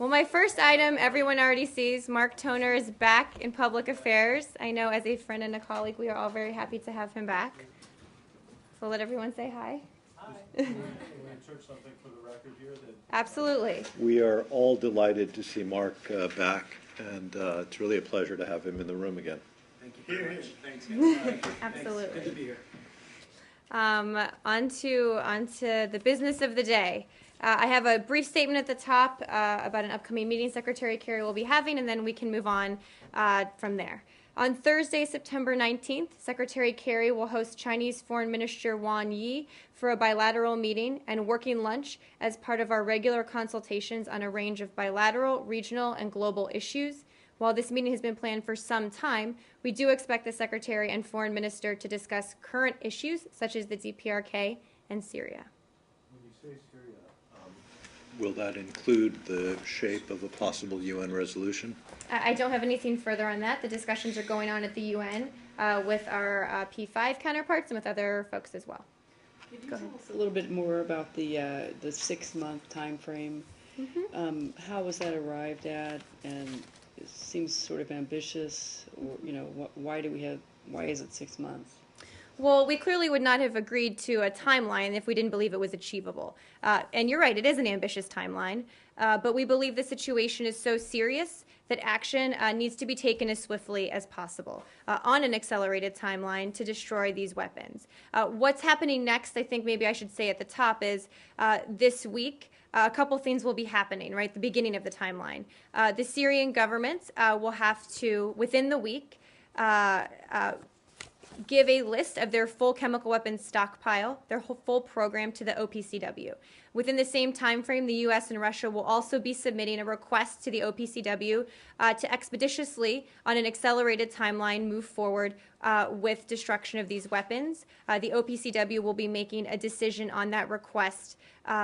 Well, my first item, everyone already sees. Mark Toner is back in public affairs. I know as a friend and a colleague, we are all very happy to have him back. So let everyone say hi. Hi. Can we insert something for the record here? Absolutely. We are all delighted to see Mark back, and it's really a pleasure to have him in the room again. Thank you very much. Thanks, guys. Absolutely. Thanks. Good to be here. On to the business of the day. I have a brief statement at the top about an upcoming meeting Secretary Kerry will be having, and then we can move on from there. On Thursday, September 19th, Secretary Kerry will host Chinese Foreign Minister Wang Yi for a bilateral meeting and working lunch as part of our regular consultations on a range of bilateral, regional, and global issues. While this meeting has been planned for some time, we do expect the Secretary and Foreign Minister to discuss current issues such as the DPRK and Syria. When you say Syria, Will that include the shape of a possible UN resolution? I don't have anything further on that. The discussions are going on at the UN with our P5 counterparts and with other folks as well. Could you tell us a little bit more about the 6-month time frame? Mm-hmm. How was that arrived at? And it seems sort of ambitious. Or, why is it 6 months? Well, we clearly would not have agreed to a timeline if we didn't believe it was achievable. And you're right, it is an ambitious timeline, but we believe the situation is so serious that action needs to be taken as swiftly as possible on an accelerated timeline to destroy these weapons. What's happening next, I think maybe I should say at the top, is this week, a couple things will be happening, right, the beginning of the timeline. The Syrian government will have to, within the week, give a list of their full chemical weapons stockpile, their whole full program to the OPCW. Within the same time frame, the U.S. and Russia will also be submitting a request to the OPCW to expeditiously, on an accelerated timeline, move forward with destruction of these weapons. The OPCW will be making a decision on that request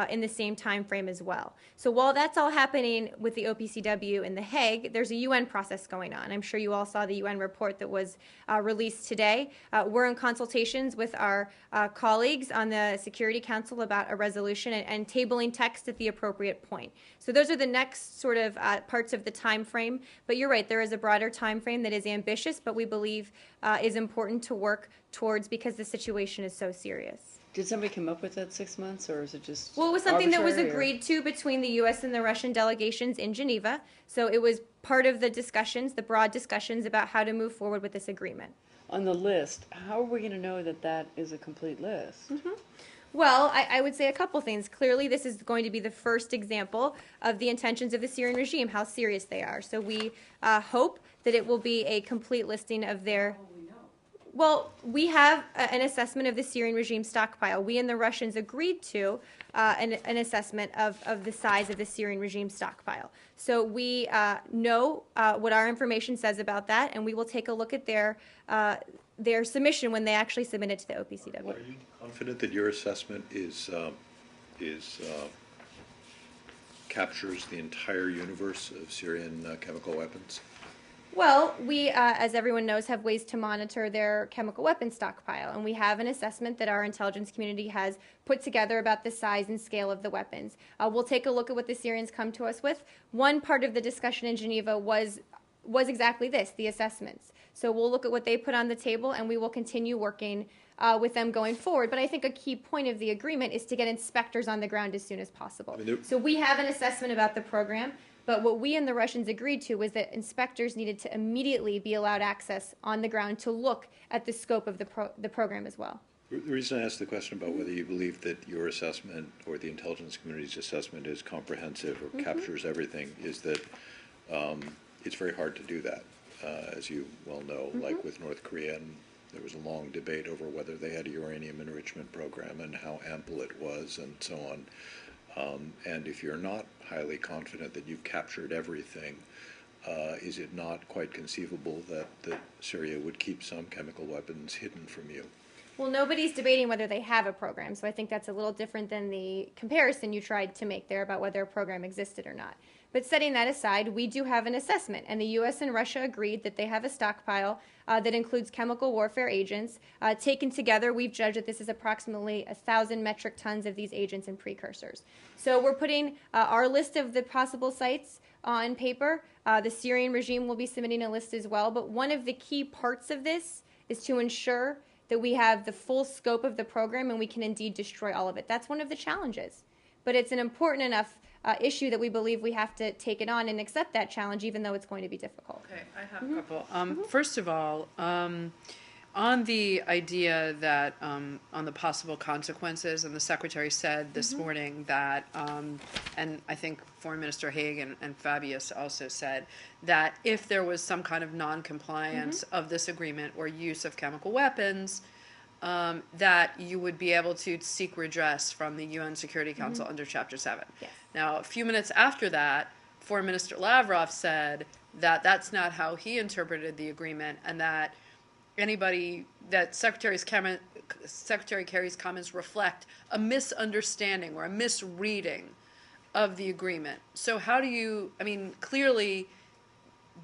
in the same time frame as well. So while that's all happening with the OPCW in The Hague, there's a UN process going on. I'm sure you all saw the UN report that was released today. We're in consultations with our colleagues on the Security Council about a resolution and tabling text at the appropriate point. So those are the next sort of parts of the time frame. But you're right, there is a broader time frame that is ambitious, but we believe is important to work towards because the situation is so serious. Did somebody come up with that 6 months, or is it just Well, it was something that was arbitrary, agreed to between the U.S. and the Russian delegations in Geneva. So it was part of the discussions, the broad discussions about how to move forward with this agreement. On the list, how are we going to know that that is a complete list? Mm-hmm. Well, I would say a couple things. Clearly, this is going to be the first example of the intentions of the Syrian regime, how serious they are. So we hope that it will be a complete listing of their... Well, we have an assessment of the Syrian regime stockpile. We and the Russians agreed to an assessment of the size of the Syrian regime stockpile. So we know what our information says about that, and we will take a look at their submission when they actually submit it to the OPCW. Are you confident that your assessment captures the entire universe of Syrian chemical weapons? Well, we, as everyone knows, have ways to monitor their chemical weapons stockpile, and we have an assessment that our intelligence community has put together about the size and scale of the weapons. We'll take a look at what the Syrians come to us with. One part of the discussion in Geneva was exactly this, the assessments. So we'll look at what they put on the table, and we will continue working with them going forward. But I think a key point of the agreement is to get inspectors on the ground as soon as possible. So we have an assessment about the program. But what we and the Russians agreed to was that inspectors needed to immediately be allowed access on the ground to look at the scope of the program as well. The reason I asked the question about whether you believe that your assessment or the intelligence community's assessment is comprehensive or captures everything is that it's very hard to do that, as you well know, like with North Korea. And there was a long debate over whether they had a uranium enrichment program and how ample it was and so on. And if you're not highly confident that you've captured everything, is it not quite conceivable that Syria would keep some chemical weapons hidden from you? Well, nobody's debating whether they have a program, so I think that's a little different than the comparison you tried to make there about whether a program existed or not. But setting that aside, we do have an assessment, and the U.S. and Russia agreed that they have a stockpile that includes chemical warfare agents. Taken together, we've judged that this is approximately 1,000 metric tons of these agents and precursors. So we're putting our list of the possible sites on paper. The Syrian regime will be submitting a list as well, but one of the key parts of this is to ensure that we have the full scope of the program and we can indeed destroy all of it. That's one of the challenges. But it's an important enough issue that we believe we have to take it on and accept that challenge, even though it's going to be difficult. Okay, I have a couple. First of all, on the idea that, on the possible consequences, and the Secretary said this morning that, and I think Foreign Minister Haig and Fabius also said, that if there was some kind of non-compliance of this agreement or use of chemical weapons, that you would be able to seek redress from the UN Security Council under Chapter 7. Yes. Now, a few minutes after that, Foreign Minister Lavrov said that that's not how he interpreted the agreement, and that Secretary Kerry's comments reflect a misunderstanding or a misreading of the agreement. So how do you, I mean, clearly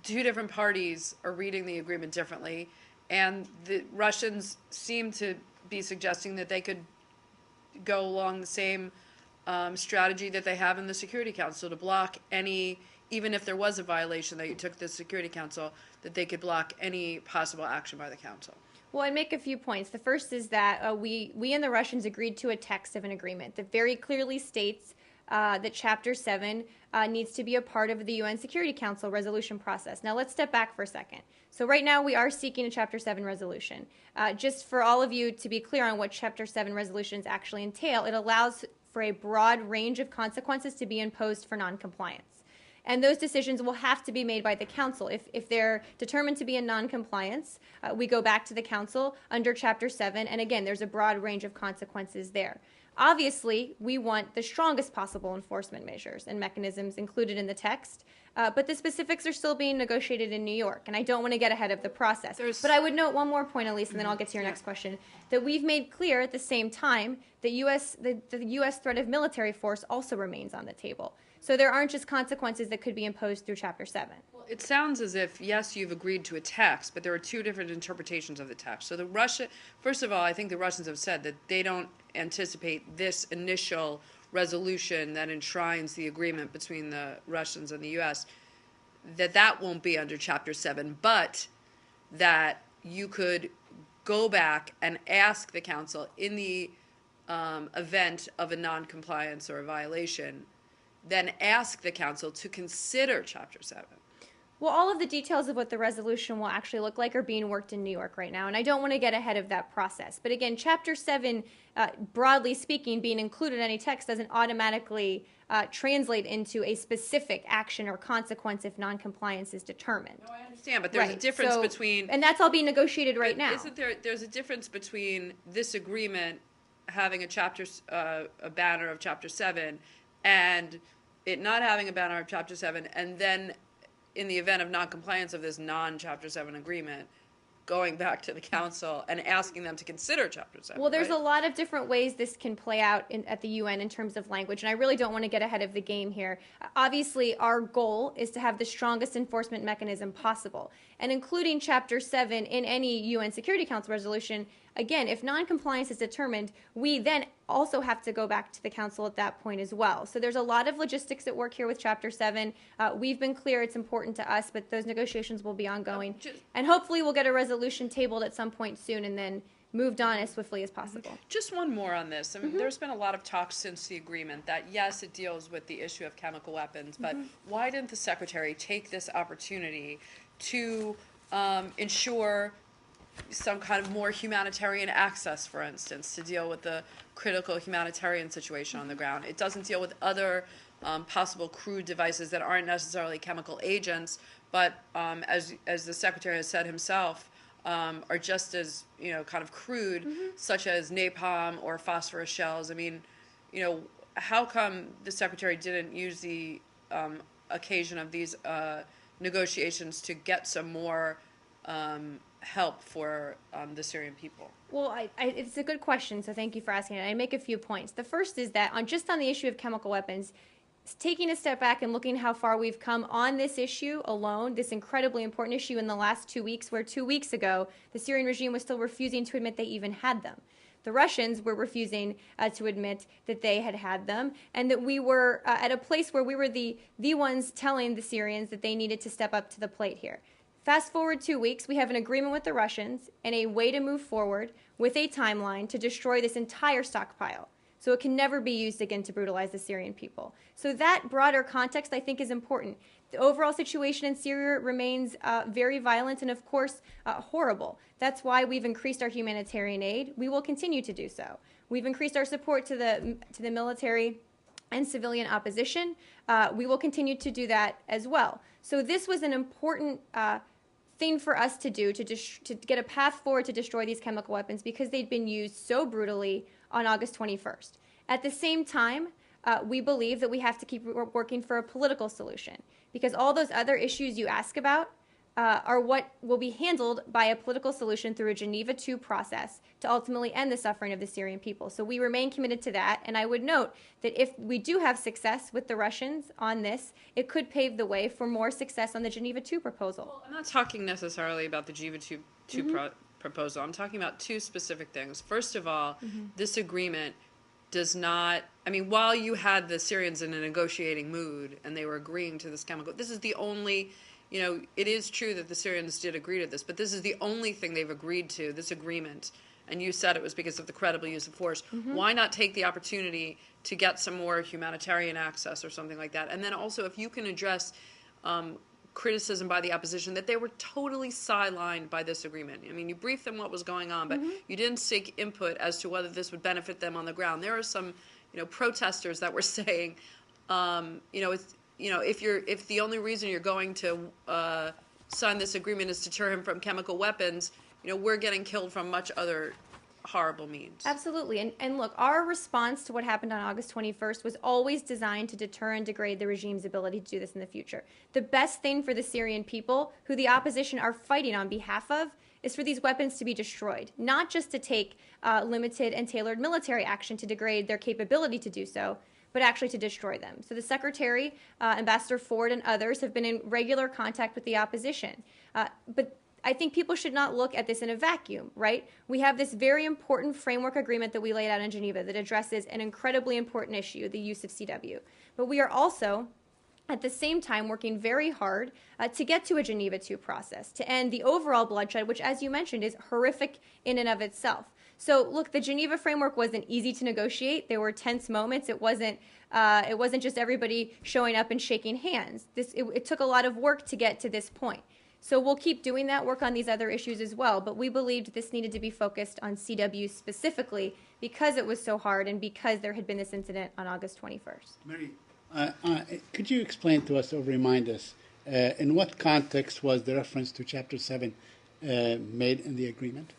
two different parties are reading the agreement differently, and the Russians seem to be suggesting that they could go along the same strategy that they have in the Security Council to block any, even if there was a violation that you took to the Security Council, that they could block any possible action by the Council. Well, I'd make a few points. The first is that we and the Russians agreed to a text of an agreement that very clearly states that Chapter 7 needs to be a part of the UN Security Council resolution process. Now, let's step back for a second. So right now, we are seeking a Chapter 7 resolution. Just for all of you to be clear on what Chapter 7 resolutions actually entail, it allows for a broad range of consequences to be imposed for noncompliance. And those decisions will have to be made by the Council. If they're determined to be in noncompliance, we go back to the Council under Chapter 7, and again, there's a broad range of consequences there. Obviously, we want the strongest possible enforcement measures and mechanisms included in the text, but the specifics are still being negotiated in New York, and I don't want to get ahead of the process. But I would note one more point, Elise, and then I'll get to your next question, that we've made clear at the same time that the U.S. threat of military force also remains on the table. So there aren't just consequences that could be imposed through Chapter 7. Well, it sounds as if, yes, you've agreed to a text, but there are two different interpretations of the text. So first of all, I think the Russians have said that they don't anticipate this initial resolution that enshrines the agreement between the Russians and the U.S., that won't be under Chapter 7, but that you could go back and ask the Council in the event of a noncompliance or a violation, then ask the Council to consider Chapter 7. Well, all of the details of what the resolution will actually look like are being worked in New York right now, and I don't want to get ahead of that process. But again, Chapter 7, broadly speaking, being included in any text doesn't automatically translate into a specific action or consequence if noncompliance is determined. No, I understand, but there's a difference between... And that's all being negotiated right now. Isn't there's a difference between this agreement having a banner of Chapter 7 and it not having a banner of Chapter 7, and then in the event of noncompliance of this non-Chapter 7 agreement, going back to the Council and asking them to consider Chapter 7. Well, there's right? a lot of different ways this can play out at the UN in terms of language, and I really don't want to get ahead of the game here. Obviously, our goal is to have the strongest enforcement mechanism possible, and including Chapter 7 in any UN Security Council resolution. Again, if noncompliance is determined, we then also have to go back to the Council at that point as well. So there's a lot of logistics at work here with Chapter 7. We've been clear it's important to us, but those negotiations will be ongoing. And hopefully we'll get a resolution tabled at some point soon and then moved on as swiftly as possible. Just one more on this. I mean, there's been a lot of talk since the agreement that, yes, it deals with the issue of chemical weapons, but why didn't the Secretary take this opportunity to ensure some kind of more humanitarian access, for instance, to deal with the critical humanitarian situation on the ground? It doesn't deal with other possible crude devices that aren't necessarily chemical agents, but as the Secretary has said himself, are just as, kind of crude, such as napalm or phosphorus shells. I mean, how come the Secretary didn't use the occasion of these negotiations to get some more help for the Syrian people? Well, it's a good question, so thank you for asking it. I make a few points. The first is that just on the issue of chemical weapons, taking a step back and looking how far we've come on this issue alone, this incredibly important issue in the last 2 weeks, where 2 weeks ago the Syrian regime was still refusing to admit they even had them. The Russians were refusing to admit that they had them, and that we were at a place where we were the ones telling the Syrians that they needed to step up to the plate here. Fast forward 2 weeks, we have an agreement with the Russians and a way to move forward with a timeline to destroy this entire stockpile, so it can never be used again to brutalize the Syrian people. So that broader context, I think, is important. The overall situation in Syria remains very violent and, of course, horrible. That's why we've increased our humanitarian aid. We will continue to do so. We've increased our support to the military and civilian opposition. We will continue to do that as well. So this was an important thing for us to do to get a path forward to destroy these chemical weapons, because they'd been used so brutally on August 21st. At the same time, we believe that we have to keep working for a political solution, because all those other issues you ask about are what will be handled by a political solution through a Geneva II process to ultimately end the suffering of the Syrian people. So we remain committed to that, and I would note that if we do have success with the Russians on this, it could pave the way for more success on the Geneva II proposal. Well, I'm not talking necessarily about the Geneva II proposal. I'm talking about two specific things. First of all, this agreement does not, I mean, while you had the Syrians in a negotiating mood and they were agreeing to this chemical, this is the only, you know, it is true that the Syrians did agree to this, but this is the only thing they've agreed to, this agreement. And you said it was because of the credible use of force. Why not take the opportunity to get some more humanitarian access or something like that? And then also, if you can address criticism by the opposition that they were totally sidelined by this agreement. I mean, you briefed them what was going on, but you didn't seek input as to whether this would benefit them on the ground. There are some, you know, protesters that were saying, if the only reason you're going to sign this agreement is to deter him from chemical weapons, you know, we're getting killed from much other horrible means. Absolutely. And look, our response to what happened on August 21st was always designed to deter and degrade the regime's ability to do this in the future. The best thing for the Syrian people, who the opposition are fighting on behalf of, is for these weapons to be destroyed, not just to take limited and tailored military action to degrade their capability to do so, but actually to destroy them. So the Secretary, Ambassador Ford, and others have been in regular contact with the opposition. But I think people should not look at this in a vacuum, right? We have this very important framework agreement that we laid out in Geneva that addresses an incredibly important issue, the use of CW. But we are also, at the same time, working very hard to get to a Geneva II process, to end the overall bloodshed, which, as you mentioned, is horrific in and of itself. So, look, the Geneva framework wasn't easy to negotiate. There were tense moments. It wasn't just everybody showing up and shaking hands. It took a lot of work to get to this point. So we'll keep doing that, work on these other issues as well. But we believed this needed to be focused on CW specifically because it was so hard and because there had been this incident on August 21st. Mary, could you explain to us or remind us in what context was the reference to Chapter 7 made in the agreement?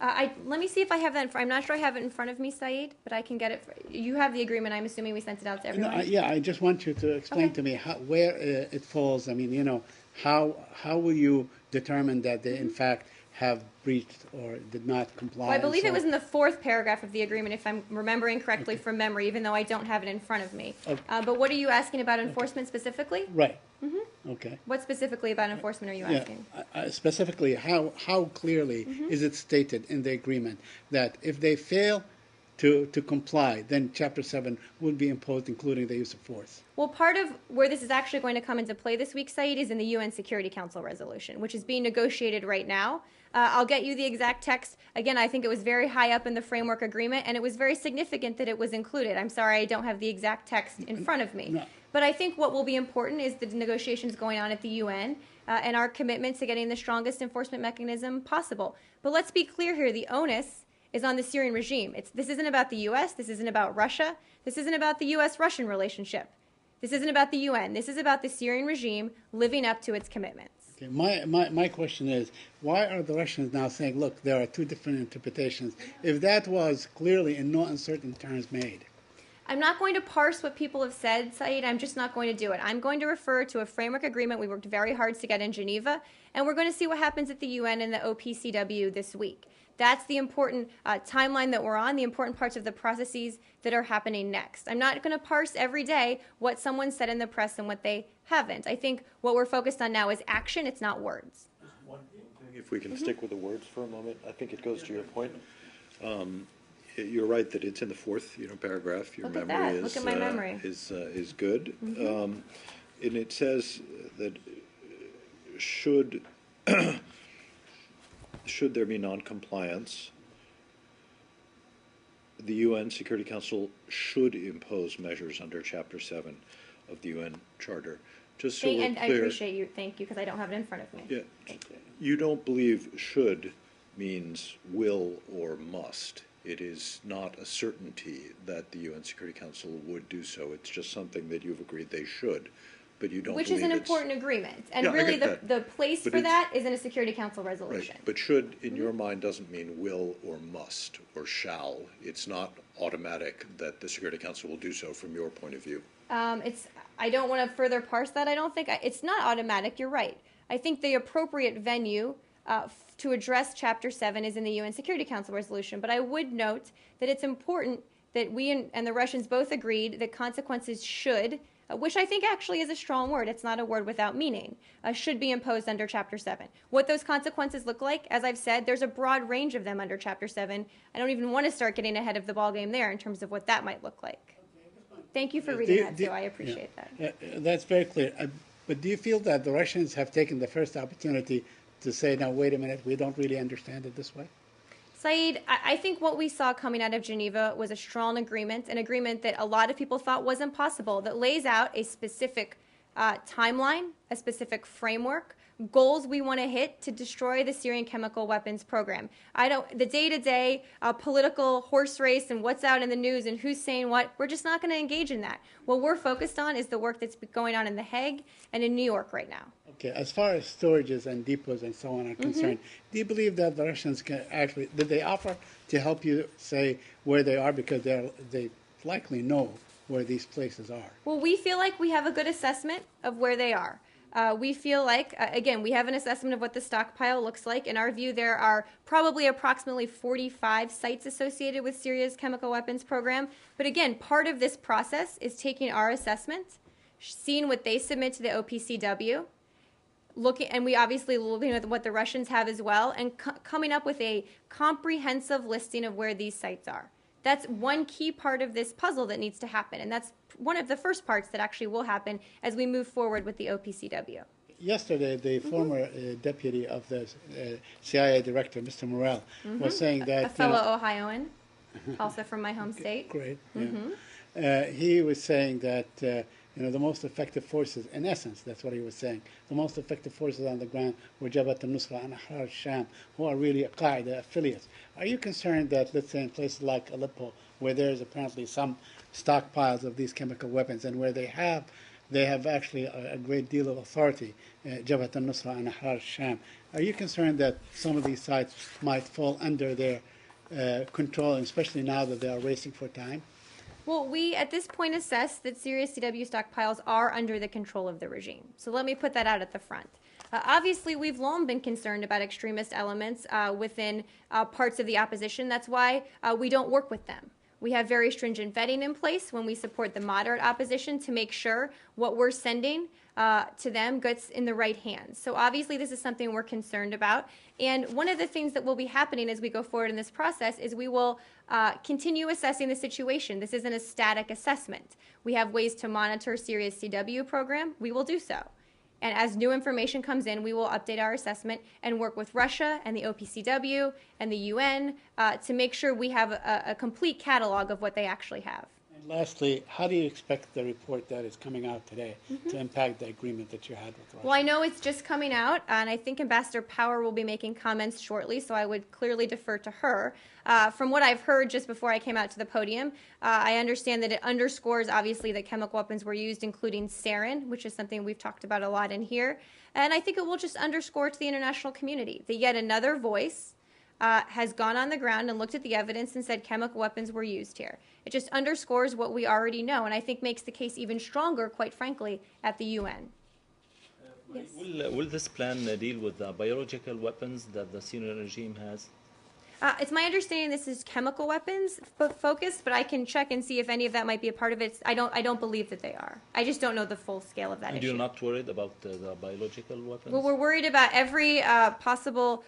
Let me see if I have that. I'm not sure I have it in front of me, Saeed, but I can get it. You have the agreement. I'm assuming we sent it out to everyone. I just want you to explain to me where it falls. I mean, you know, how will you determine that they in fact have breached or did not comply? Well, I believe it was in the fourth paragraph of the agreement, if I'm remembering correctly from memory, even though I don't have it in front of me. Okay. But what are you asking about enforcement specifically? Right. Okay. What specifically about enforcement are you asking? Specifically, how clearly is it stated in the agreement that if they fail to comply, then Chapter 7 would be imposed, including the use of force? Well, part of where this is actually going to come into play this week, Saeed, is in the UN Security Council resolution, which is being negotiated right now. I'll get you the exact text. Again, I think it was very high up in the framework agreement, and it was very significant that it was included. I'm sorry I don't have the exact text in front of me. No. But I think what will be important is the negotiations going on at the UN and our commitment to getting the strongest enforcement mechanism possible. But let's be clear here, the onus is on the Syrian regime. This isn't about the U.S., this isn't about Russia, this isn't about the U.S.-Russian relationship. This isn't about the UN. This is about the Syrian regime living up to its commitments. Okay. My question is, why are the Russians now saying, look, there are two different interpretations, if that was clearly in no uncertain terms made? I'm not going to parse what people have said, Saeed. I'm just not going to do it. I'm going to refer to a framework agreement we worked very hard to get in Geneva, and we're going to see what happens at the UN and the OPCW this week. That's the important timeline that we're on, the important parts of the processes that are happening next. I'm not going to parse every day what someone said in the press and what they haven't. I think what we're focused on now is action, it's not words. Just one thing. If we can stick with the words for a moment, I think it goes to your point. You're right that it's in the fourth, paragraph. Your Look at memory that. is Look at my memory. is good, and it says that should there be non-compliance, the UN Security Council should impose measures under Chapter 7 of the UN Charter. Just so we're And I clear. appreciate you. Thank you, because I don't have it in front of me. Yeah, you don't believe should means will or must. It is not a certainty that the UN Security Council would do so. It's just something that you've agreed they should, but you don't Which believe is an it's- important agreement. And Yeah, I really get the that. place But for it's- that is in a Security Council Right, resolution. but should, in your mind, doesn't mean will or must or shall. It's not automatic that the Security Council will do so from your point of view. I don't want to further parse that. I don't think it's not automatic. You're right. I think the appropriate venue to address Chapter 7 is in the UN Security Council resolution. But I would note that it's important that we and the Russians both agreed that consequences should, which I think actually is a strong word, it's not a word without meaning, should be imposed under Chapter 7. What those consequences look like, as I've said, there's a broad range of them under Chapter 7. I don't even want to start getting ahead of the ballgame there in terms of what that might look like. Thank you for reading that, too. I appreciate that. That's very clear. But do you feel that the Russians have taken the first opportunity to say, now, wait a minute, we don't really understand it this way? Saeed, I think what we saw coming out of Geneva was a strong agreement, an agreement that a lot of people thought was impossible, that lays out a specific timeline, a specific framework, goals we want to hit to destroy the Syrian chemical weapons program. The day-to-day political horse race and what's out in the news and who's saying what, we're just not going to engage in that. What we're focused on is the work that's going on in The Hague and in New York right now. Okay, as far as storages and depots and so on are concerned, do you believe that the Russians can actually, did they offer to help you say where they are, because they likely know where these places are? Well, we feel like we have a good assessment of where they are. We feel like, again, we have an assessment of what the stockpile looks like. In our view, there are probably approximately 45 sites associated with Syria's chemical weapons program. But again, part of this process is taking our assessment, seeing what they submit to the OPCW, and we obviously looking at what the Russians have as well, and coming up with a comprehensive listing of where these sites are. That's one key part of this puzzle that needs to happen, and that's one of the first parts that actually will happen as we move forward with the OPCW. Yesterday, the former deputy of the CIA director, Mr. Morell, was saying that... A fellow Ohioan, also from my home state. Great. Yeah. He was saying that the most effective forces, in essence, that's what he was saying, the most effective forces on the ground were Jabhat al-Nusra and Ahrar al-Sham, who are really Qaeda affiliates. Are you concerned that, let's say, in places like Aleppo, where there's apparently some stockpiles of these chemical weapons, and where they have actually a great deal of authority, Jabhat al-Nusra and Ahrar al-Sham, are you concerned that some of these sites might fall under their control, especially now that they are racing for time? Well, we at this point assess that Syria's CW stockpiles are under the control of the regime. So let me put that out at the front. Obviously, we've long been concerned about extremist elements within parts of the opposition. That's why we don't work with them. We have very stringent vetting in place when we support the moderate opposition to make sure what we're sending to them gets in the right hands. So obviously this is something we're concerned about. And one of the things that will be happening as we go forward in this process is we will continue assessing the situation. This isn't a static assessment. We have ways to monitor Syria's CW program. We will do so. And as new information comes in, we will update our assessment and work with Russia and the OPCW and the UN to make sure we have a complete catalog of what they actually have. And lastly, how do you expect the report that is coming out today to impact the agreement that you had with Russia? Well, I know it's just coming out, and I think Ambassador Power will be making comments shortly, so I would clearly defer to her. From what I've heard just before I came out to the podium, I understand that it underscores, obviously, that chemical weapons were used, including sarin, which is something we've talked about a lot in here. And I think it will just underscore to the international community that yet another voice has gone on the ground and looked at the evidence and said chemical weapons were used here. It just underscores what we already know, and I think makes the case even stronger, quite frankly, at the UN. Yes. Will this plan deal with the biological weapons that the Syrian regime has? It's my understanding this is chemical weapons focused, but I can check and see if any of that might be a part of it. I don't believe that they are. I just don't know the full scale of that And issue. you're not worried about the biological weapons? Well, we're worried about every possible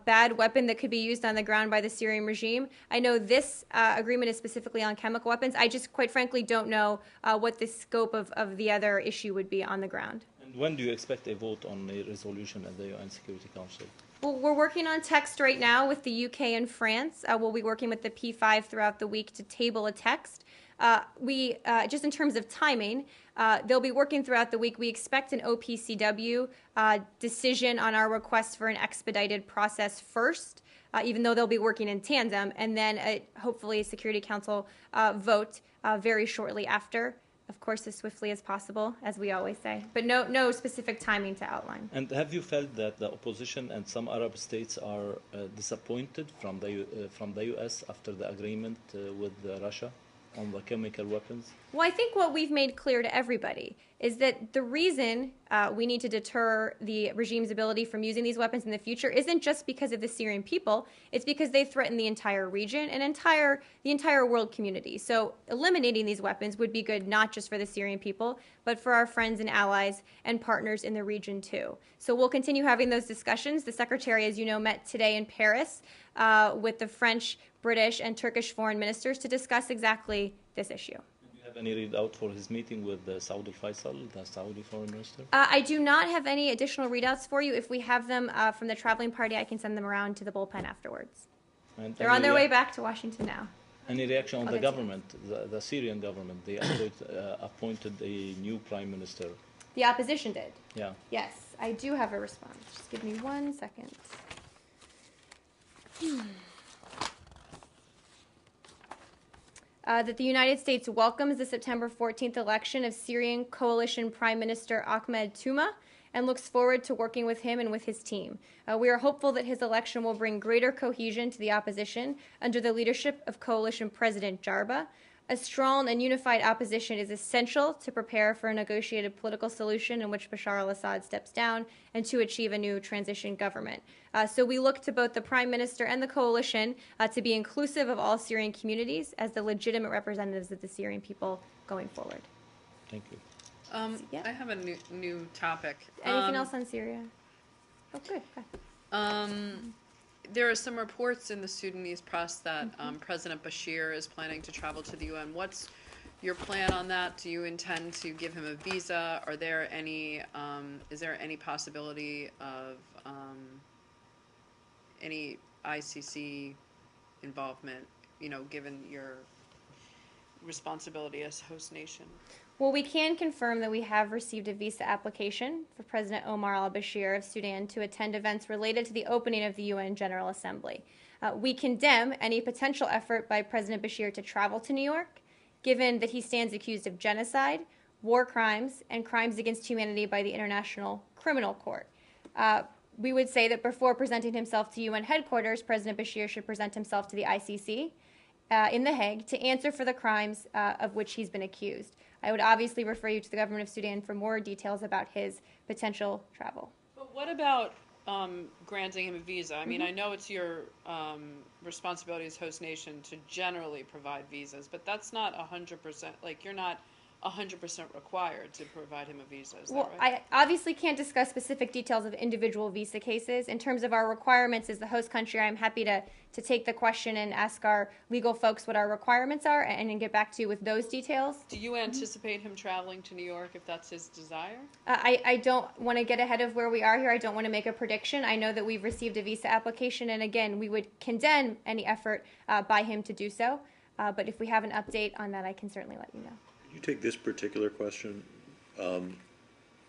bad weapon that could be used on the ground by the Syrian regime. I know this agreement is specifically on chemical weapons. I just, quite frankly, don't know what the scope of the other issue would be on the ground. And when do you expect a vote on a resolution at the UN Security Council? Well, we're working on text right now with the UK and France. We'll be working with the P5 throughout the week to table a text. Just in terms of timing, they'll be working throughout the week. We expect an OPCW decision on our request for an expedited process first, even though they'll be working in tandem, and then hopefully a Security Council vote very shortly after. Of course, as swiftly as possible, as we always say, but no specific timing to outline. And have you felt that the opposition and some Arab states are disappointed from the U.S. after the agreement with Russia on the chemical weapons? Well, I think what we've made clear to everybody is that the reason we need to deter the regime's ability from using these weapons in the future isn't just because of the Syrian people. It's because they threaten the entire region and the entire world community. So eliminating these weapons would be good not just for the Syrian people, but for our friends and allies and partners in the region too. So we'll continue having those discussions. The Secretary, as you know, met today in Paris with the French, British, and Turkish foreign ministers to discuss exactly this issue. Do you have any readout for his meeting with Saud al-Faisal, the Saudi foreign minister? I do not have any additional readouts for you. If we have them from the traveling party, I can send them around to the bullpen afterwards. And They're on their way back to Washington now. Any reaction on I'll the get to government, the Syrian government? They appointed a new prime minister. The opposition did. Yeah. Yes, I do have a response. Just give me 1 second. That the United States welcomes the September 14th election of Syrian coalition Prime Minister Ahmed Touma and looks forward to working with him and with his team. We are hopeful that his election will bring greater cohesion to the opposition under the leadership of coalition President Jarba. A strong and unified opposition is essential to prepare for a negotiated political solution in which Bashar al-Assad steps down and to achieve a new transition government. So we look to both the Prime Minister and the coalition to be inclusive of all Syrian communities as the legitimate representatives of the Syrian people going forward. Thank you. Yeah. I have a new topic. Anything else on Syria? Oh, good. Okay. There are some reports in the Sudanese press that President Bashir is planning to travel to the UN. What's your plan on that? Do you intend to give him a visa? Are there any? Is there any possibility of any ICC involvement? You know, given your responsibility as host nation. Well, we can confirm that we have received a visa application for President Omar al-Bashir of Sudan to attend events related to the opening of the UN General Assembly. We condemn any potential effort by President Bashir to travel to New York, given that he stands accused of genocide, war crimes, and crimes against humanity by the International Criminal Court. We would say that before presenting himself to UN headquarters, President Bashir should present himself to the ICC in The Hague to answer for the crimes of which he's been accused. I would obviously refer you to the government of Sudan for more details about his potential travel. But what about granting him a visa? I mean, I know it's your responsibility as host nation to generally provide visas, but that's not 100%, like you're not 100% required to provide him a visa, is Well, that right? I obviously can't discuss specific details of individual visa cases. In terms of our requirements as the host country, I'm happy to take the question and ask our legal folks what our requirements are and then get back to you with those details. Do you anticipate him traveling to New York if that's his desire? I don't want to get ahead of where we are here. I don't want to make a prediction. I know that we've received a visa application, and again, we would condemn any effort by him to do so. But if we have an update on that, I can certainly let you know. You take this particular question,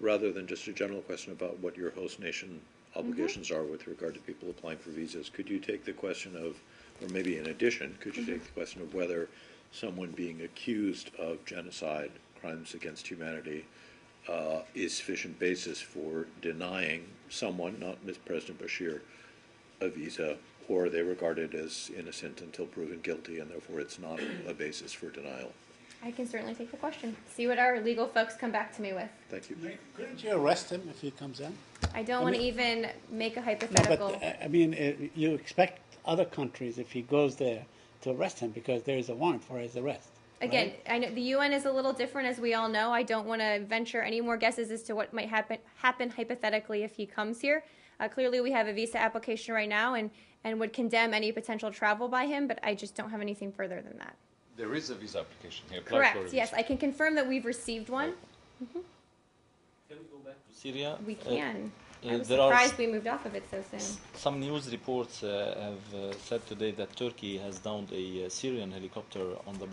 rather than just a general question about what your host nation obligations are with regard to people applying for visas, could you take the question of, or maybe in addition, could you take the question of whether someone being accused of genocide, crimes against humanity, is sufficient basis for denying someone, not President Bashir, a visa or they regard it as innocent until proven guilty, and therefore it's not a basis for denial. I can certainly take the question. See what our legal folks come back to me with. Thank you. Couldn't you arrest him if he comes in? I don't I want to mean- even make a No, hypothetical. but I mean, you expect other countries, if he goes there, to arrest him because there is a warrant for his arrest. Again, right? I know the UN is a little different, as we all know. I don't want to venture any more guesses as to what might happen hypothetically if he comes here. Clearly, we have a visa application right now, and would condemn any potential travel by him. But I just don't have anything further than that. There is a visa application. He applied for a Correct. visa. Yes, I can confirm that we've received one. Can we go back to Syria? We can. I was there are surprised we moved off of it so soon. some news reports have said today that Turkey has downed a Syrian helicopter on the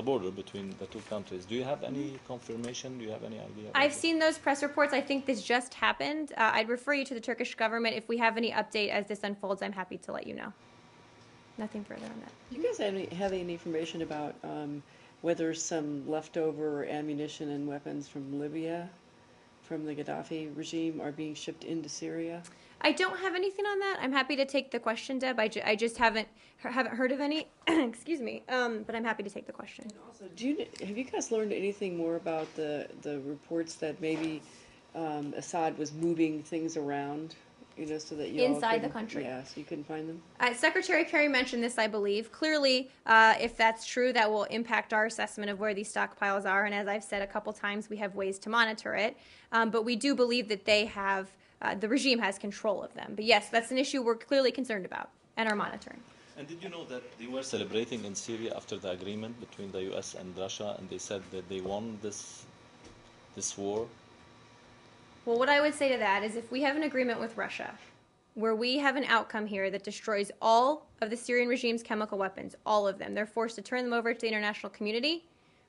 border between the two countries. Do you have any confirmation? Do you have any idea? about I've this? seen those press reports. I think this just happened. I'd refer you to the Turkish government. If we have any update as this unfolds, I'm happy to let you know. Nothing further on that. Do you guys have any information about whether some leftover ammunition and weapons from Libya, from the Gaddafi regime, are being shipped into Syria? I don't have anything on that. I'm happy to take the question, Deb. I just haven't heard of any. Excuse me. But I'm happy to take the question. And also, have you guys learned anything more about the reports that maybe Assad was moving things around, so that you all Inside the couldn't- country. Yeah, so you couldn't find them. Secretary Kerry mentioned this, I believe. Clearly, if that's true, that will impact our assessment of where these stockpiles are. And as I've said a couple times, we have ways to monitor it. But we do believe that they have, the regime has control of them. But yes, that's an issue we're clearly concerned about and are monitoring. And did you know that they were celebrating in Syria after the agreement between the U.S. and Russia, and they said that they won this war? Well, what I would say to that is if we have an agreement with Russia where we have an outcome here that destroys all of the Syrian regime's chemical weapons, all of them, they're forced to turn them over to the international community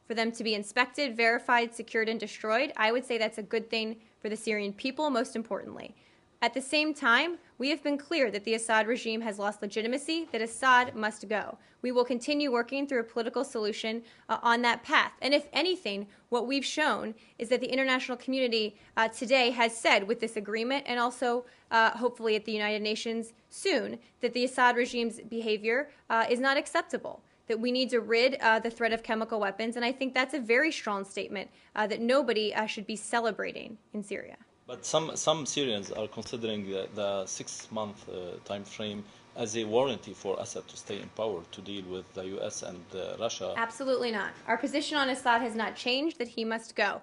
for them to be inspected, verified, secured, and destroyed, I would say that's a good thing for the Syrian people, most importantly. At the same time, we have been clear that the Assad regime has lost legitimacy, that Assad must go. We will continue working through a political solution on that path. And if anything, what we've shown is that the international community today has said with this agreement, and also hopefully at the United Nations soon, that the Assad regime's behavior is not acceptable, that we need to rid the threat of chemical weapons. And I think that's a very strong statement that nobody should be celebrating in Syria. But some Syrians are considering the 6-month time frame as a warranty for Assad to stay in power to deal with the U.S. and Russia. Absolutely not. Our position on Assad has not changed, that he must go.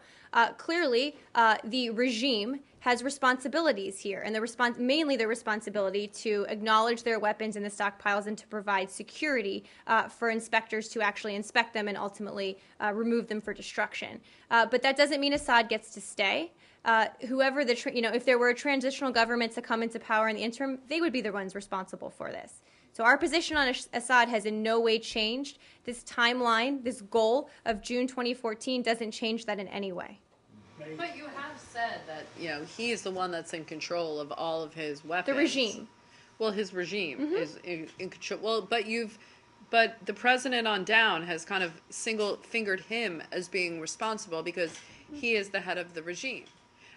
Clearly, the regime has responsibilities here, and mainly the responsibility to acknowledge their weapons in the stockpiles and to provide security for inspectors to actually inspect them and ultimately remove them for destruction. But that doesn't mean Assad gets to stay. Whoever if there were a transitional government to come into power in the interim, they would be the ones responsible for this. So our position on Assad has in no way changed. This timeline, this goal of June 2014 doesn't change that in any way. But you have said that, he is the one that's in control of all of his weapons. The regime. Well, his regime is in control. Well, but the president on down has kind of single-fingered him as being responsible because he is the head of the regime.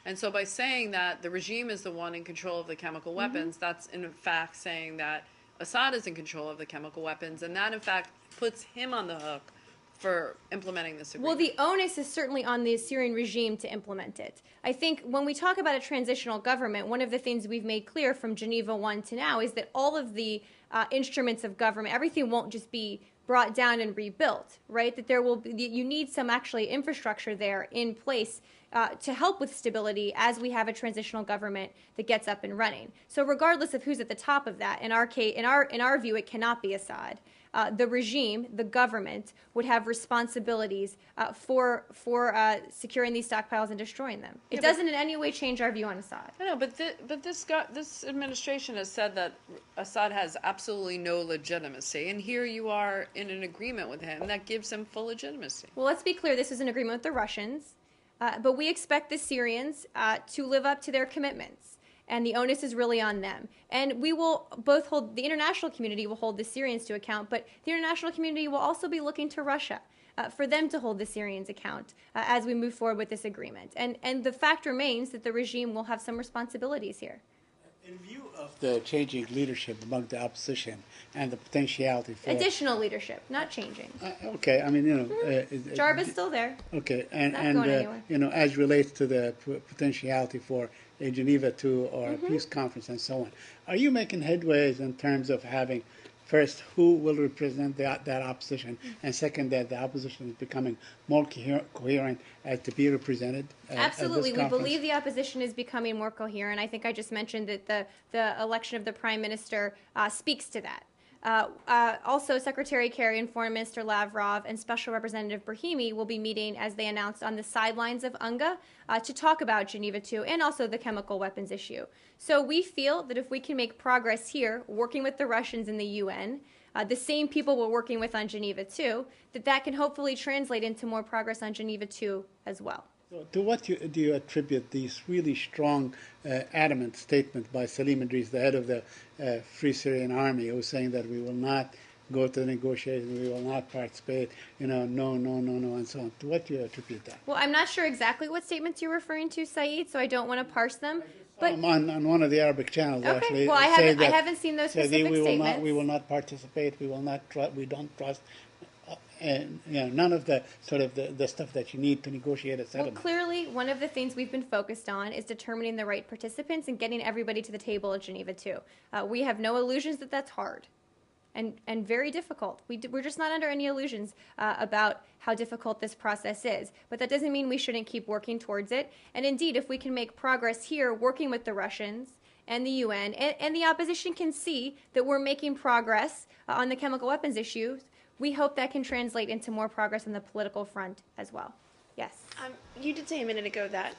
And so by saying that the regime is the one in control of the chemical weapons, that's in fact saying that Assad is in control of the chemical weapons, and that in fact puts him on the hook for implementing this agreement. Well, the onus is certainly on the Syrian regime to implement it. I think when we talk about a transitional government, one of the things we've made clear from Geneva I to now is that all of the instruments of government, everything won't just be brought down and rebuilt, right? That there will be, you need some actually infrastructure there in place to help with stability as we have a transitional government that gets up and running. So regardless of who's at the top of that, in our case, in our view, it cannot be Assad. The regime, the government, would have responsibilities for securing these stockpiles and destroying them. It doesn't in any way change our view on Assad. I know, but this administration has said that Assad has absolutely no legitimacy, and here you are in an agreement with him that gives him full legitimacy. Well, let's be clear. This is an agreement with the Russians, but we expect the Syrians to live up to their commitments. And the onus is really on them. And we will both hold, the international community will hold the Syrians to account, but the international community will also be looking to Russia for them to hold the Syrians account as we move forward with this agreement. And the fact remains that the regime will have some responsibilities here. In view of the changing leadership among the opposition and the potentiality for Additional leadership, not changing. okay, I mean, Jarba's still there. okay, and Not going anywhere. as relates to the potentiality for a Geneva II or Mm-hmm. a peace conference and so on, are you making headways in terms of having first who will represent that opposition, and second that the opposition is becoming more coherent as to be represented? At this Absolutely. We conference? believe the opposition is becoming more coherent. I think I just mentioned that the election of the prime minister speaks to that. Also, Secretary Kerry and Foreign Minister Lavrov and Special Representative Brahimi will be meeting, as they announced, on the sidelines of UNGA to talk about Geneva II and also the chemical weapons issue. So we feel that if we can make progress here, working with the Russians in the UN, the same people we're working with on Geneva II, that can hopefully translate into more progress on Geneva II as well. So to what do you attribute these really strong, adamant statement by Salim Idris, the head of the Free Syrian Army, who was saying that we will not go to the negotiations, we will not participate, no, and so on. To what do you attribute that? Well, I'm not sure exactly what statements you're referring to, Saeed, so I don't want to parse them. But On one of the Arabic channels, okay, actually, well, I haven't seen those say specific statements. we will not participate. We will not. We don't trust. And none of the sort of the stuff that you need to negotiate a Well, settlement. clearly, one of the things we've been focused on is determining the right participants and getting everybody to the table at Geneva II. We have no illusions that that's hard and very difficult. We're just not under any illusions about how difficult this process is. But that doesn't mean we shouldn't keep working towards it. And indeed, if we can make progress here working with the Russians and the UN, and the opposition can see that we're making progress on the chemical weapons issues, we hope that can translate into more progress on the political front as well. Yes. You did say a minute ago that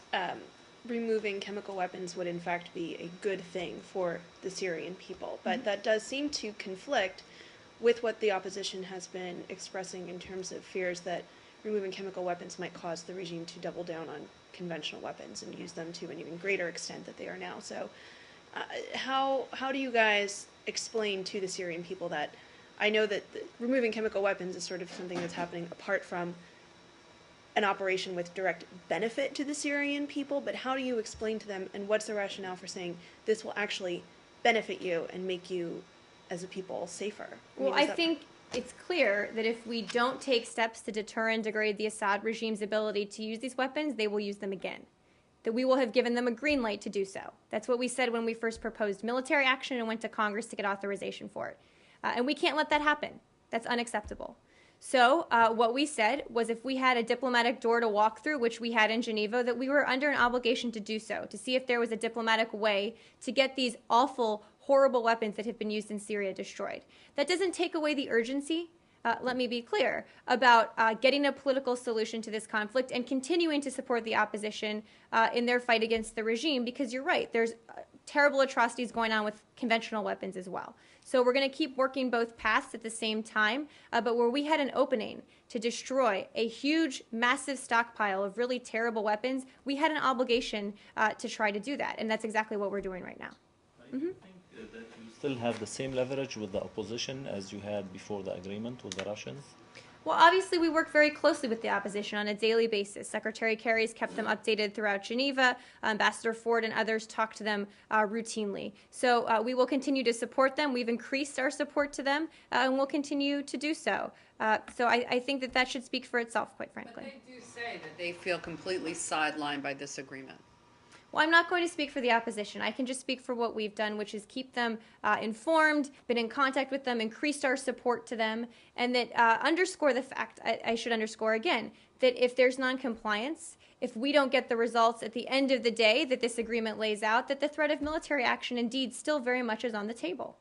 removing chemical weapons would in fact be a good thing for the Syrian people, but that does seem to conflict with what the opposition has been expressing in terms of fears that removing chemical weapons might cause the regime to double down on conventional weapons and use them to an even greater extent that they are now. So how do you guys explain to the Syrian people that I know that removing chemical weapons is sort of something that's happening apart from an operation with direct benefit to the Syrian people, but how do you explain to them, and what's the rationale for saying this will actually benefit you and make you, as a people, safer? Well, I think it's clear that if we don't take steps to deter and degrade the Assad regime's ability to use these weapons, they will use them again. That we will have given them a green light to do so. That's what we said when we first proposed military action and went to Congress to get authorization for it. And we can't let that happen. That's unacceptable. So what we said was if we had a diplomatic door to walk through, which we had in Geneva, that we were under an obligation to do so, to see if there was a diplomatic way to get these awful, horrible weapons that have been used in Syria destroyed. That doesn't take away the urgency, let me be clear, about getting a political solution to this conflict and continuing to support the opposition in their fight against the regime, because you're right, there's terrible atrocities going on with conventional weapons as well. So we're going to keep working both paths at the same time, but where we had an opening to destroy a huge, massive stockpile of really terrible weapons, we had an obligation to try to do that, and that's exactly what we're doing right now. I think that you still have the same leverage with the opposition as you had before the agreement with the Russians? Well, obviously, we work very closely with the opposition on a daily basis. Secretary Kerry's kept them updated throughout Geneva. Ambassador Ford and others talk to them routinely. So we will continue to support them. We've increased our support to them, and we'll continue to do so. So I think that should speak for itself, quite frankly. But they do say that they feel completely sidelined by this agreement. Well, I'm not going to speak for the opposition. I can just speak for what we've done, which is keep them informed, been in contact with them, increased our support to them, and that underscore the fact, I should underscore again, that if there's noncompliance, if we don't get the results at the end of the day that this agreement lays out, that the threat of military action indeed still very much is on the table.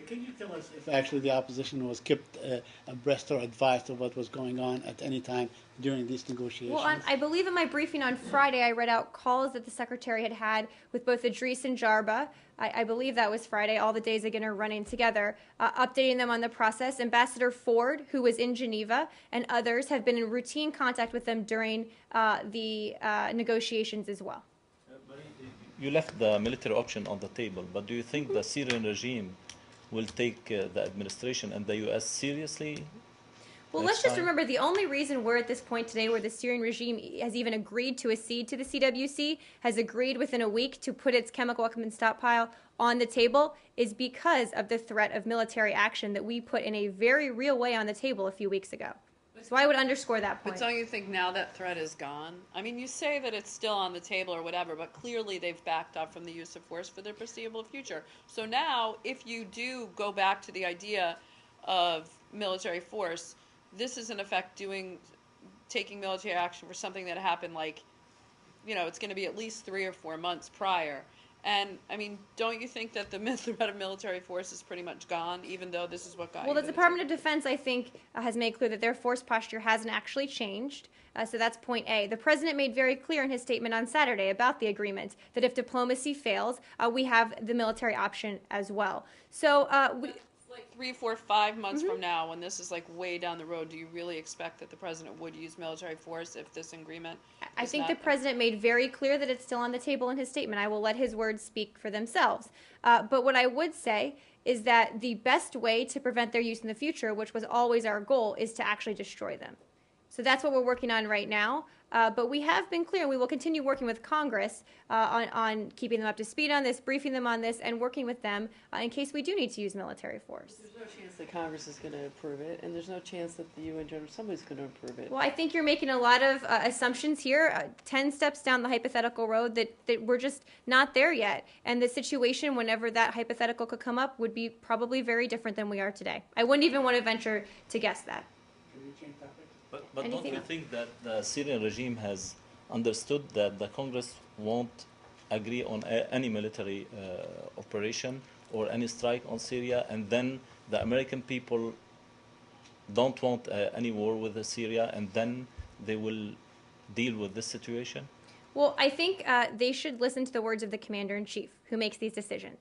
Can you tell us if actually the opposition was kept abreast or advised of what was going on at any time during these negotiations? Well, I believe in my briefing on Friday, I read out calls that the Secretary had with both Idris and Jarba. I believe that was Friday. All the days again are running together, updating them on the process. Ambassador Ford, who was in Geneva, and others have been in routine contact with them during the negotiations as well. You left the military option on the table, but do you think the Syrian regime will take the administration and the U.S. seriously? Well, next let's just time. remember the only reason we're at this point today where the Syrian regime has even agreed to accede to the CWC, has agreed within a week to put its chemical weapons stockpile on the table, is because of the threat of military action that we put in a very real way on the table a few weeks ago. So I would underscore that point. But don't you think now that threat is gone? I mean, you say that it's still on the table or whatever, but clearly they've backed up from the use of force for their foreseeable future. So now, if you do go back to the idea of military force, this is in effect taking military action for something that happened like, it's going to be at least 3 or 4 months prior. And, I mean, don't you think that the threat of military force is pretty much gone, even though this is what got you Well, the to the Department of table? Defense, I think, has made clear that their force posture hasn't actually changed. So that's point A. The president made very clear in his statement on Saturday about the agreement that if diplomacy fails, we have the military option as well. So Like 3, 4, 5 months from now, when this is like way down the road, do you really expect that the president would use military force if this agreement? I is think not the president made very clear that it's still on the table in his statement. I will let his words speak for themselves. But what I would say is that the best way to prevent their use in the future, which was always our goal, is to actually destroy them. So that's what we're working on right now. But we have been clear, and we will continue working with Congress on keeping them up to speed on this, briefing them on this, and working with them in case we do need to use military force. There's no chance that Congress is going to approve it, and there's no chance that the UN General Assembly is going to approve it. Well, I think you're making a lot of assumptions here, 10 steps down the hypothetical road that we're just not there yet. And the situation, whenever that hypothetical could come up, would be probably very different than we are today. I wouldn't even want to venture to guess that. But don't Anything you else? think that the Syrian regime has understood that the Congress won't agree on any military operation or any strike on Syria, and then the American people don't want any war with Syria, and then they will deal with this situation? Well, I think they should listen to the words of the commander-in-chief who makes these decisions.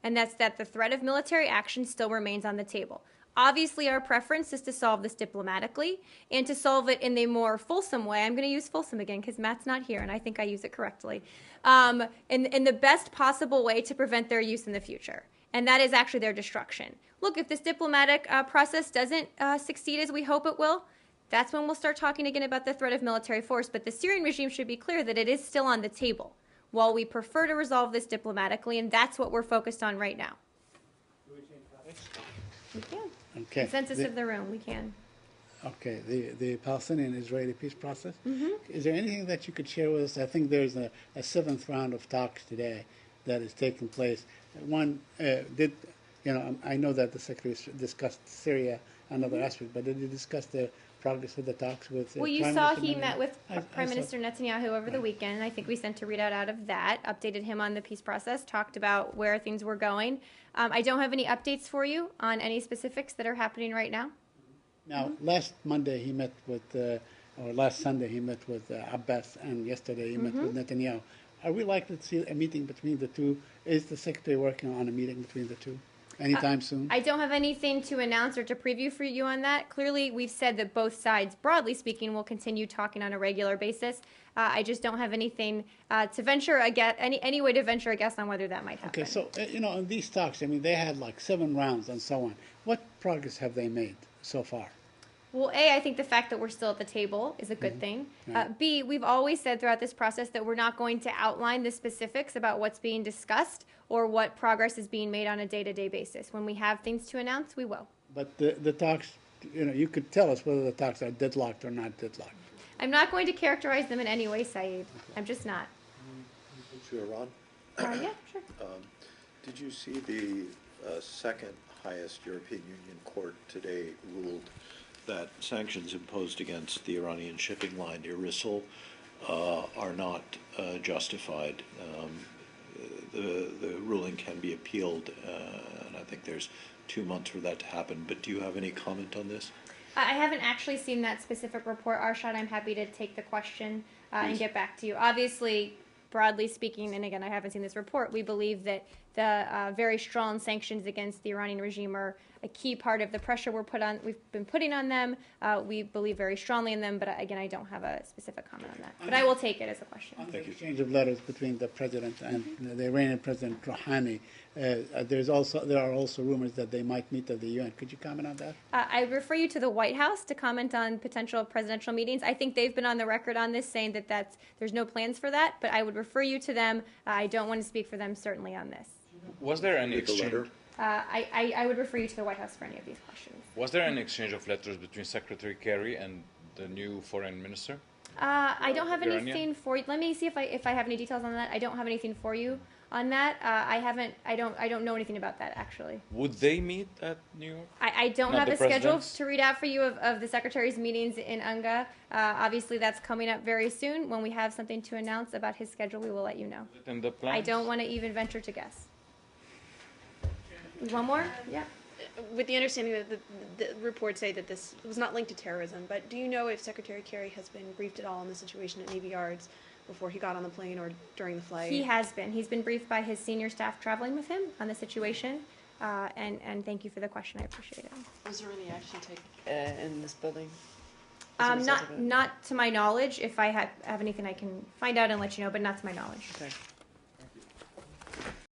And that's that the threat of military action still remains on the table. Obviously, our preference is to solve this diplomatically and to solve it in a more fulsome way. I'm going to use fulsome again because Matt's not here, and I think I use it correctly. In the best possible way to prevent their use in the future. And that is actually their destruction. Look, if this diplomatic process doesn't succeed as we hope it will, that's when we'll start talking again about the threat of military force. But the Syrian regime should be clear that it is still on the table, while we prefer to resolve this diplomatically, and that's what we're focused on right now. We can. Okay. Consensus of the room, we can. Okay, the Palestinian-Israeli peace process. Mm-hmm. Is there anything that you could share with us? I think there's a seventh round of talks today that is taking place. One I know that the secretary discussed Syria, another aspect, but did you discuss the progress of the talks with? Well, you Prime saw Minister he Netanyahu? met with I Prime saw- Minister Netanyahu over the weekend, and I think we sent a readout out of that, updated him on the peace process, talked about where things were going. I don't have any updates for you on any specifics that are happening right now. Now, last Monday he met with, or last Sunday he met with Abbas, and yesterday he met with Netanyahu. Are we likely to see a meeting between the two? Is the secretary working on a meeting between the two anytime soon? I don't have anything to announce or to preview for you on that. Clearly, we've said that both sides, broadly speaking, will continue talking on a regular basis. I just don't have anything to venture a guess, any way to venture a guess on whether that might happen. Okay, so in these talks, I mean, they had like 7 rounds and so on. What progress have they made so far? Well, A, I think the fact that we're still at the table is a good thing. B, we've always said throughout this process that we're not going to outline the specifics about what's being discussed or what progress is being made on a day-to-day basis. When we have things to announce, we will. But the talks, you could tell us whether the talks are deadlocked or not deadlocked. I'm not going to characterize them in any way, Saeed. I'm just not. To Iran, Yeah, sure. did you see the second highest European Union court today ruled that sanctions imposed against the Iranian shipping line, Irisl, are not justified? The ruling can be appealed, and I think there's 2 months for that to happen. But do you have any comment on this? I haven't actually seen that specific report, Arshad. I'm happy to take the question and Please. get back to you. Obviously, broadly speaking, and again, I haven't seen this report, we believe that the very strong sanctions against the Iranian regime are a key part of the pressure we've been putting on them. We believe very strongly in them, but again, I don't have a specific comment on that. But I will take it as a question. On the exchange of letters between the president and the Iranian President Rouhani, there are also rumors that they might meet at the UN. Could you comment on that? I refer you to the White House to comment on potential presidential meetings. I think they've been on the record on this saying that there's no plans for that, but I would refer you to them. I don't want to speak for them certainly on this. Was there any With the exchange? letter? I would refer you to the White House for any of these questions. Was there any exchange of letters between Secretary Kerry and the new foreign minister? I don't have Iranian? anything for you. Let me see if I have any details on that. I don't have anything for you on that. I don't know anything about that actually. Would they meet at New York? I don't Not have the a schedule presidents? to read out for you of the Secretary's meetings in UNGA. Obviously, that's coming up very soon. When we have something to announce about his schedule, we will let you know. Is it in the plan? I don't want to even venture to guess. One more? Yeah. With the understanding that the reports say that this was not linked to terrorism, but do you know if Secretary Kerry has been briefed at all on the situation at Navy Yards before he got on the plane or during the flight? He has been. He's been briefed by his senior staff traveling with him on the situation. And thank you for the question. I appreciate it. Was there any action taken in this building? as a result of it? Not to my knowledge. If I have anything, I can find out and let you know, but not to my knowledge. Okay.